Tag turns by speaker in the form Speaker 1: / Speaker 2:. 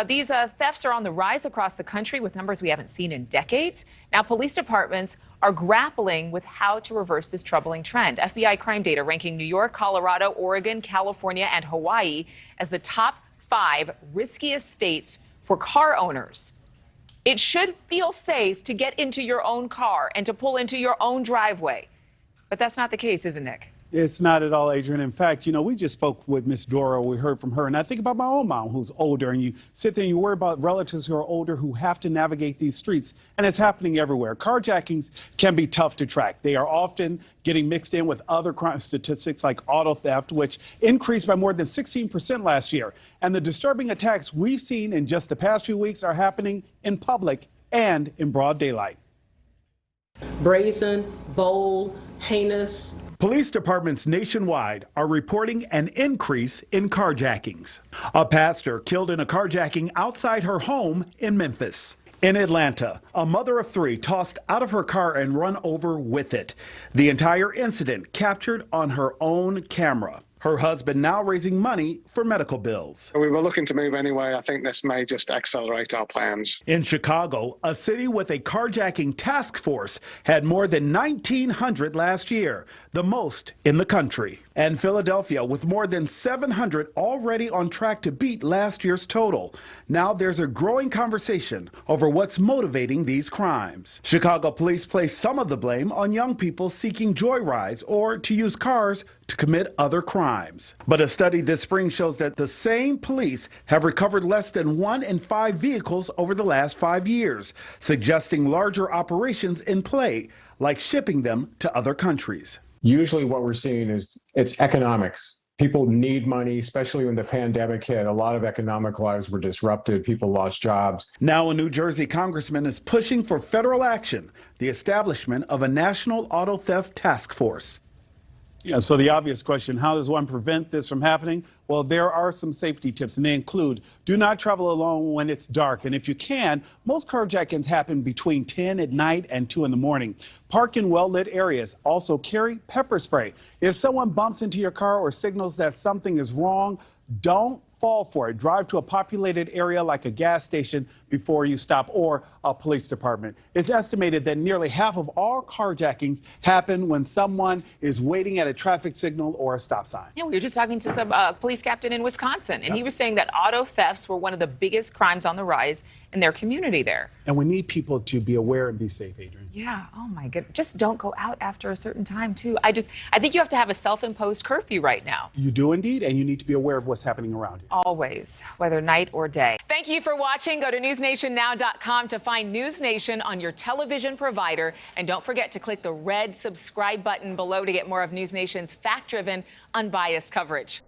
Speaker 1: These thefts are on the rise across the country with numbers we haven't seen in decades. Now, police departments are grappling with how to reverse this troubling trend. FBI crime data ranking New York, Colorado, Oregon, California, and Hawaii as the top 5 riskiest states for car owners. It should feel safe to get into your own car and to pull into your own driveway. But that's not the case, is it, Nick?
Speaker 2: It's not at all, Adrienne. In fact, we just spoke with Miss Dora. We heard from her. And I think about my own mom who's older. And you sit there and you worry about relatives who are older who have to navigate these streets. And it's happening everywhere. Carjackings can be tough to track. They are often getting mixed in with other crime statistics like auto theft, which increased by more than 16% last year. And the disturbing attacks we've seen in just the past few weeks are happening in public and in broad daylight.
Speaker 3: Brazen, bold, heinous.
Speaker 2: Police departments nationwide are reporting an increase in carjackings. A pastor killed in a carjacking outside her home in Memphis. In Atlanta, a mother of 3 tossed out of her car and run over with it. The entire incident captured on her own camera. Her husband now raising money for medical bills.
Speaker 4: We were looking to move anyway. I think this may just accelerate our plans.
Speaker 2: In Chicago, a city with a carjacking task force had more than 1,900 last year, the most in the country. And Philadelphia with more than 700 already on track to beat last year's total. Now there's a growing conversation over what's motivating these crimes. Chicago police place some of the blame on young people seeking joyrides or to use cars to commit other crimes. But a study this spring shows that the same police have recovered less than 1 in 5 vehicles over the last 5 years, suggesting larger operations in play, like shipping them to other countries.
Speaker 5: Usually what we're seeing is it's economics. People need money, especially when the pandemic hit. A lot of economic lives were disrupted. People lost jobs.
Speaker 2: Now a New Jersey congressman is pushing for federal action, the establishment of a national auto theft task force. Yeah, so the obvious question, how does one prevent this from happening? Well, there are some safety tips, and they include do not travel alone when it's dark. And if you can, most carjackings happen between 10 at night and 2 in the morning. Park in well-lit areas. Also carry pepper spray. If someone bumps into your car or signals that something is wrong, don't fall for it. Drive to a populated area like a gas station before you stop, or a police department. It's estimated that nearly half of all carjackings happen when someone is waiting at a traffic signal or a stop sign.
Speaker 1: Yeah, we were just talking to some police captain in Wisconsin, and he was saying that auto thefts were one of the biggest crimes on the rise in their community there.
Speaker 2: And we need people to be aware and be safe, Adrienne.
Speaker 1: Yeah, oh my goodness. Just don't go out after a certain time, too. I think you have to have a self-imposed curfew right now.
Speaker 2: You do indeed, and you need to be aware of what's happening around you.
Speaker 1: Always, whether night or day. Thank you for watching. Go to newsnationnow.com to find NewsNation on your television provider. And don't forget to click the red subscribe button below to get more of NewsNation's fact-driven, unbiased coverage.